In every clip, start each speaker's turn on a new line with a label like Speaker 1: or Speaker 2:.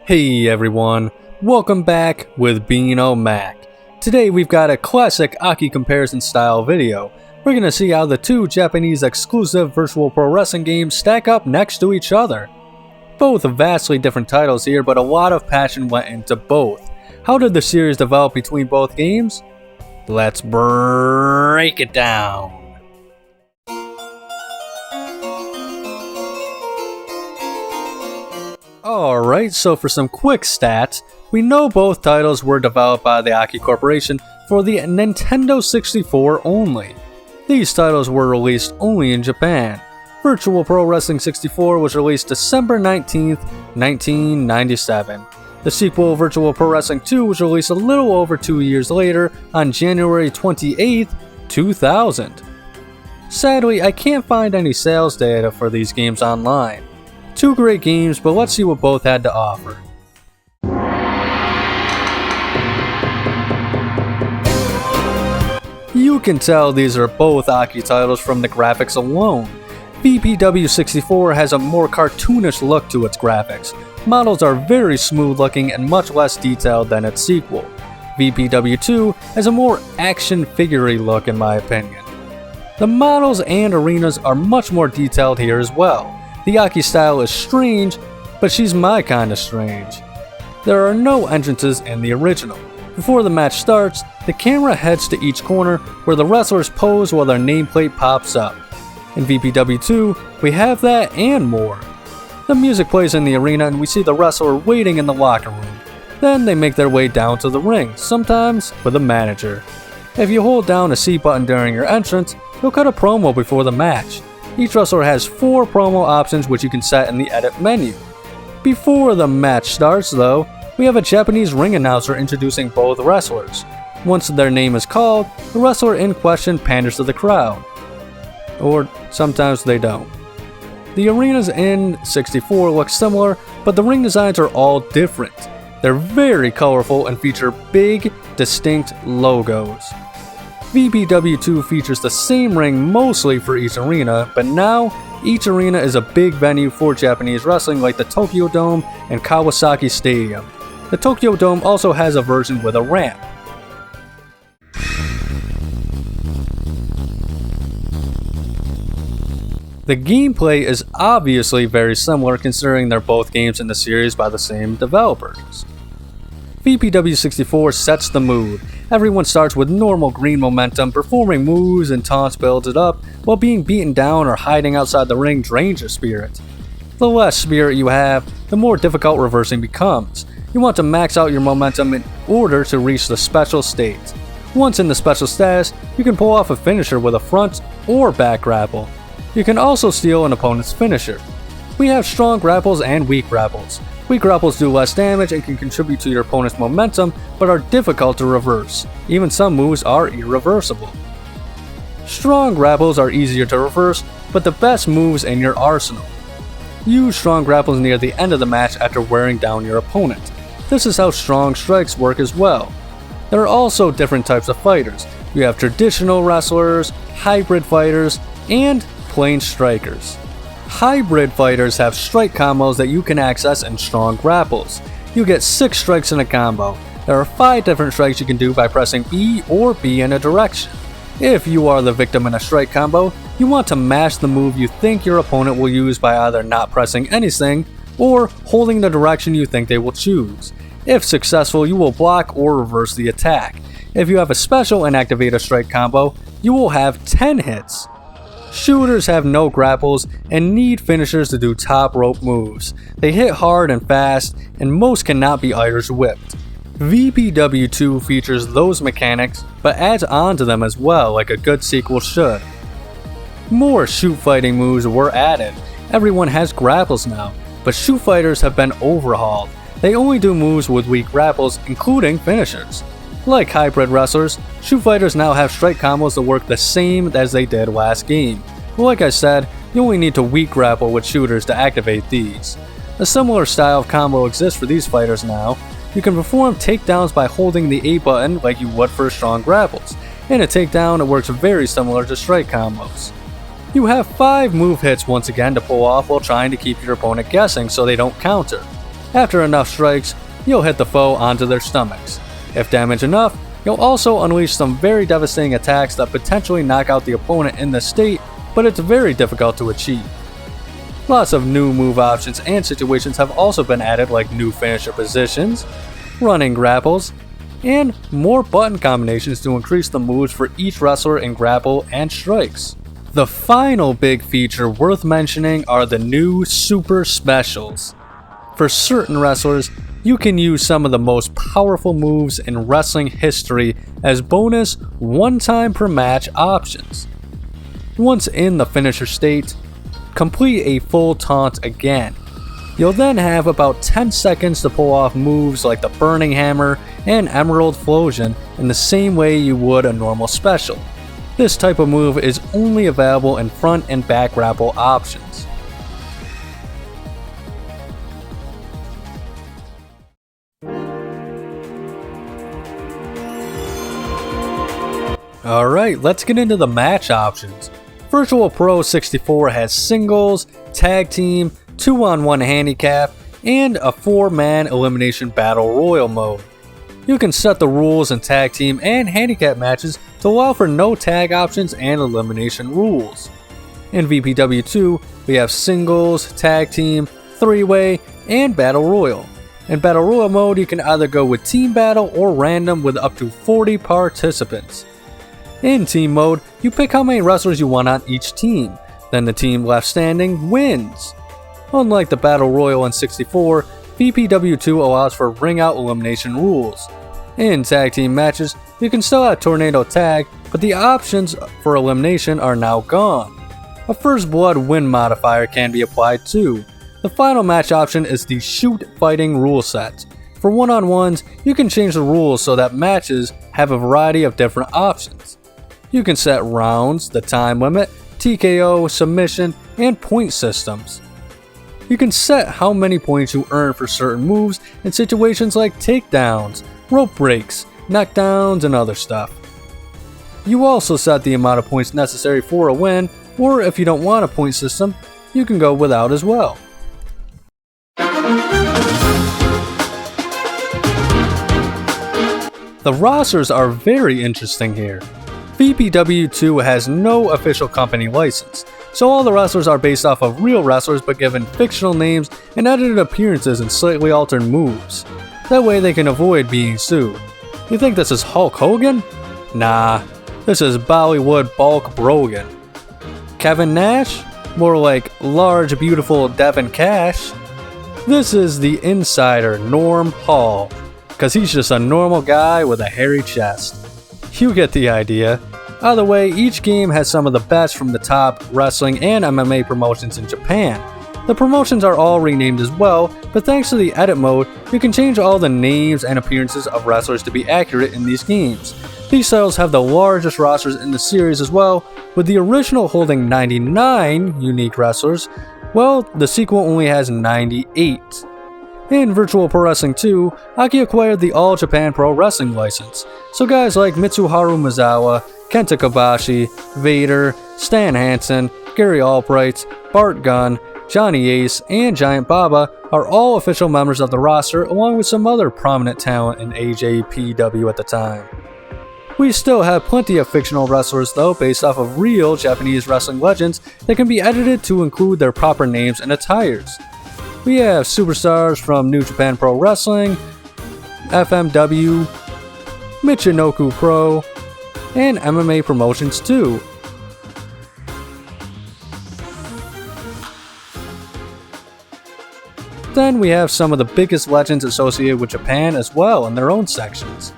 Speaker 1: Hey everyone, welcome back with Beano Mac. Today we've got a classic AKI comparison style video. We're gonna see how the two Japanese exclusive virtual pro wrestling games stack up next to each other. Both vastly different titles here, but a lot of passion went into both. How did the series develop between both games? Let's break it down. Alright, so for some quick stats, we know both titles were developed by the AKI Corporation for the Nintendo 64 only. These titles were released only in Japan. Virtual Pro Wrestling 64 was released December 19th, 1997. The sequel, Virtual Pro Wrestling 2, was released a little over 2 years later on January 28th, 2000. Sadly, I can't find any sales data for these games online. Two great games, but let's see what both had to offer. You can tell these are both AKI titles from the graphics alone. VPW64 has a more cartoonish look to its graphics. Models are very smooth looking and much less detailed than its sequel. VPW2 has a more action figure-y look in my opinion. The models and arenas are much more detailed here as well. The AKI style is strange, but she's my kind of strange. There are no entrances in the original. Before the match starts, the camera heads to each corner where the wrestlers pose while their nameplate pops up. In VPW2, we have that and more. The music plays in the arena and we see the wrestler waiting in the locker room. Then they make their way down to the ring, sometimes with a manager. If you hold down a C button during your entrance, you'll cut a promo before the match. Each wrestler has 4 promo options which you can set in the edit menu. Before the match starts though, we have a Japanese ring announcer introducing both wrestlers. Once their name is called, the wrestler in question panders to the crowd. Or sometimes they don't. The arenas in 64 look similar, but the ring designs are all different. They're very colorful and feature big, distinct logos. VPW2 features the same ring mostly for each arena, but now each arena is a big venue for Japanese wrestling like the Tokyo Dome and Kawasaki Stadium. The Tokyo Dome also has a version with a ramp. The gameplay is obviously very similar considering they're both games in the series by the same developers. VPW64 sets the mood. Everyone starts with normal green momentum, performing moves and taunts builds it up, while being beaten down or hiding outside the ring drains your spirit. The less spirit you have, the more difficult reversing becomes. You want to max out your momentum in order to reach the special state. Once in the special status, you can pull off a finisher with a front or back grapple. You can also steal an opponent's finisher. We have strong grapples and weak grapples. Weak grapples do less damage and can contribute to your opponent's momentum, but are difficult to reverse. Even some moves are irreversible. Strong grapples are easier to reverse, but the best moves in your arsenal. Use strong grapples near the end of the match after wearing down your opponent. This is how strong strikes work as well. There are also different types of fighters. You have traditional wrestlers, hybrid fighters, and plain strikers. Hybrid fighters have strike combos that you can access in strong grapples. You get 6 strikes in a combo. There are 5 different strikes you can do by pressing E or B in a direction. If you are the victim in a strike combo, you want to mash the move you think your opponent will use by either not pressing anything or holding the direction you think they will choose. If successful, you will block or reverse the attack. If you have a special and activate a strike combo, you will have 10 hits. Shooters have no grapples and need finishers to do top rope moves. They hit hard and fast, and most cannot be Irish whipped. VPW2 features those mechanics, but adds on to them as well like a good sequel should. More shoot fighting moves were added. Everyone has grapples now, but shoot fighters have been overhauled. They only do moves with weak grapples, including finishers. Like hybrid wrestlers, shoot fighters now have strike combos that work the same as they did last game. But like I said, you only need to weak grapple with shooters to activate these. A similar style of combo exists for these fighters now. You can perform takedowns by holding the A button like you would for strong grapples. In a takedown, it works very similar to strike combos. You have 5 move hits once again to pull off while trying to keep your opponent guessing so they don't counter. After enough strikes, you'll hit the foe onto their stomachs. If damaged enough, you'll also unleash some very devastating attacks that potentially knock out the opponent in this state, but it's very difficult to achieve. Lots of new move options and situations have also been added, like new finisher positions, running grapples, and more button combinations to increase the moves for each wrestler in grapple and strikes. The final big feature worth mentioning are the new super specials. For certain wrestlers, you can use some of the most powerful moves in wrestling history as bonus one-time per match options. Once in the finisher state, complete a full taunt again. You'll then have about 10 seconds to pull off moves like the Burning Hammer and Emerald Flosion in the same way you would a normal special. This type of move is only available in front and back grapple options. Alright, let's get into the match options. Virtual Pro 64 has singles, tag team, 2-on-1 handicap, and a 4-man elimination battle royal mode. You can set the rules in tag team and handicap matches to allow for no tag options and elimination rules. In VPW2, we have singles, tag team, 3-way, and battle royal. In battle royal mode, you can either go with team battle or random with up to 40 participants. In team mode, you pick how many wrestlers you want on each team, then the team left standing wins. Unlike the Battle Royal in 64, VPW2 allows for ring-out elimination rules. In tag team matches, you can still have Tornado Tag, but the options for elimination are now gone. A First Blood win modifier can be applied too. The final match option is the Shoot Fighting rule set. For one-on-ones, you can change the rules so that matches have a variety of different options. You can set rounds, the time limit, TKO, submission, and point systems. You can set how many points you earn for certain moves in situations like takedowns, rope breaks, knockdowns, and other stuff. You also set the amount of points necessary for a win, or if you don't want a point system, you can go without as well. The rosters are very interesting here. VPW2 has no official company license, so all the wrestlers are based off of real wrestlers but given fictional names and edited appearances and slightly altered moves. That way they can avoid being sued. You think this is Hulk Hogan? Nah, this is Bollywood Bulk Brogan. Kevin Nash? More like large beautiful Devin Cash. This is the insider Norm Hall, cause he's just a normal guy with a hairy chest. You get the idea. Either way, each game has some of the best from the top wrestling and MMA promotions in Japan. The promotions are all renamed as well, but thanks to the edit mode, you can change all the names and appearances of wrestlers to be accurate in these games. These titles have the largest rosters in the series as well, with the original holding 99 unique wrestlers, while the sequel only has 98. In Virtual Pro Wrestling 2, AKI acquired the All Japan Pro Wrestling license, so guys like Mitsuharu Misawa, Kenta Kobashi, Vader, Stan Hansen, Gary Albright, Bart Gunn, Johnny Ace, and Giant Baba are all official members of the roster, along with some other prominent talent in AJPW at the time. We still have plenty of fictional wrestlers though, based off of real Japanese wrestling legends that can be edited to include their proper names and attires. We have superstars from New Japan Pro Wrestling, FMW, Michinoku Pro, and MMA promotions too. Then we have some of the biggest legends associated with Japan as well in their own sections.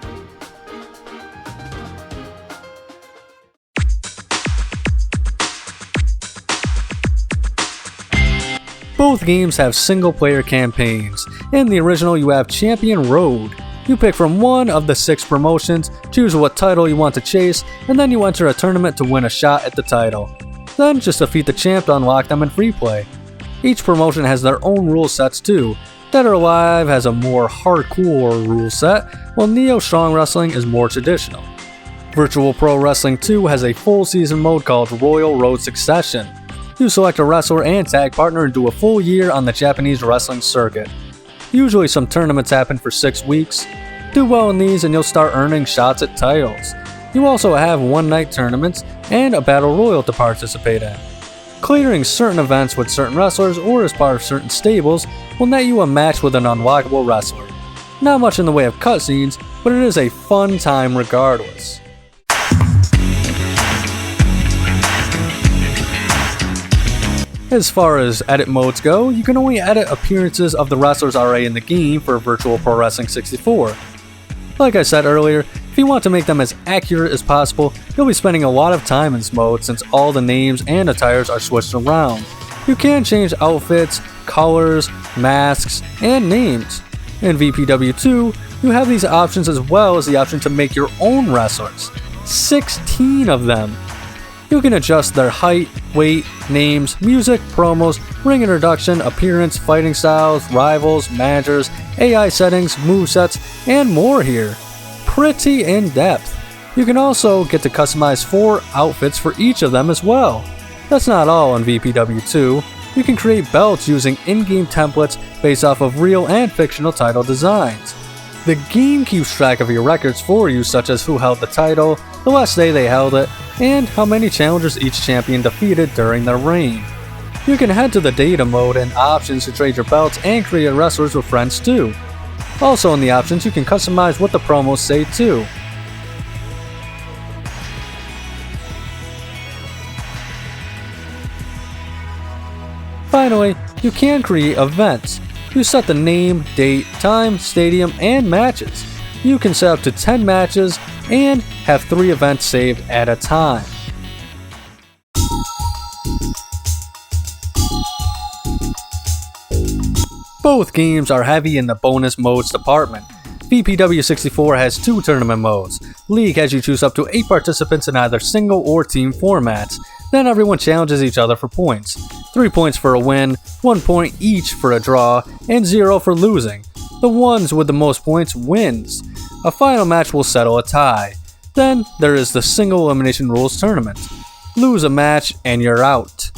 Speaker 1: Both games have single-player campaigns. In the original, you have Champion Road. You pick from one of the 6 promotions, choose what title you want to chase, and then you enter a tournament to win a shot at the title. Then just defeat the champ to unlock them in free play. Each promotion has their own rule sets too. Dead or Alive has a more hardcore rule set, while Neo Strong Wrestling is more traditional. Virtual Pro Wrestling 2 has a full season mode called Royal Road Succession. You select a wrestler and tag partner and do a full year on the Japanese wrestling circuit. Usually some tournaments happen for 6 weeks. Do well in these and you'll start earning shots at titles. You also have one-night tournaments and a battle royal to participate in. Clearing certain events with certain wrestlers or as part of certain stables will net you a match with an unlockable wrestler. Not much in the way of cutscenes, but it is a fun time regardless. As far as edit modes go, you can only edit appearances of the wrestlers already in the game for Virtual Pro Wrestling 64. Like I said earlier, if you want to make them as accurate as possible, you'll be spending a lot of time in this mode since all the names and attires are switched around. You can change outfits, colors, masks, and names. In VPW2, you have these options as well as the option to make your own wrestlers. 16 of them! You can adjust their height, weight, names, music, promos, ring introduction, appearance, fighting styles, rivals, managers, AI settings, movesets, and more here. Pretty in-depth. You can also get to customize 4 outfits for each of them as well. That's not all in VPW2. You can create belts using in-game templates based off of real and fictional title designs. The game keeps track of your records for you, such as who held the title, the last day they held it, and how many challengers each champion defeated during their reign. You can head to the data mode and options to trade your belts and create wrestlers with friends too. Also in the options, you can customize what the promos say too. Finally, you can create events. You set the name, date, time, stadium, and matches. You can set up to 10 matches and have 3 events saved at a time. Both games are heavy in the bonus modes department. VPW64 has 2 tournament modes. League has you choose up to 8 participants in either single or team formats. Then everyone challenges each other for points. 3 points for a win, 1 point each for a draw, and 0 for losing. The ones with the most points wins. A final match will settle a tie. Then there is the single elimination rules tournament. Lose a match and you're out.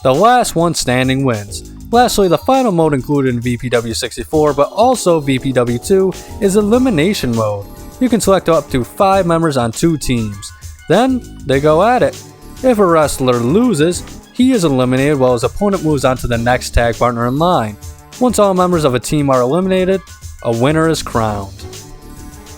Speaker 1: The last one standing wins. Lastly, the final mode included in VPW64 but also VPW2 is elimination mode. You can select up to 5 members on 2 teams. Then they go at it. If a wrestler loses, he is eliminated while his opponent moves on to the next tag partner in line. Once all members of a team are eliminated, a winner is crowned.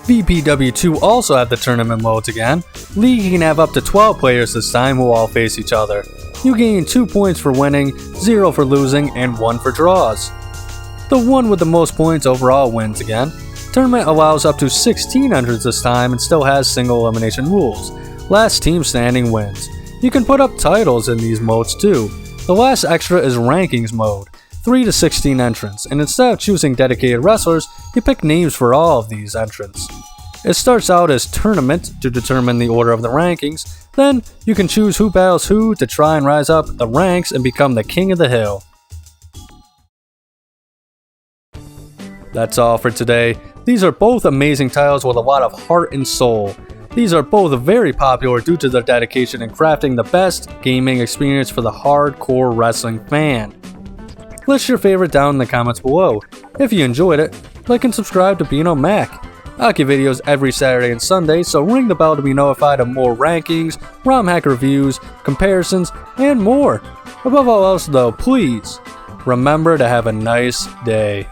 Speaker 1: VPW2 also have the tournament modes again. League can have up to 12 players this time who all face each other. You gain 2 points for winning, 0 for losing, and 1 for draws. The one with the most points overall wins again. Tournament allows up to 16 entrants this time and still has single elimination rules. Last team standing wins. You can put up titles in these modes too. The last extra is rankings mode, 3 to 16 entrants, and instead of choosing dedicated wrestlers, you pick names for all of these entrants. It starts out as tournament to determine the order of the rankings, then you can choose who battles who to try and rise up the ranks and become the king of the hill. That's all for today. These are both amazing titles with a lot of heart and soul. These are both very popular due to their dedication in crafting the best gaming experience for the hardcore wrestling fan. List your favorite down in the comments below. If you enjoyed it, like and subscribe to Being on Mac. I'll give videos every Saturday and Sunday, so ring the bell to be notified of more rankings, ROM hack reviews, comparisons, and more. Above all else though, please remember to have a nice day.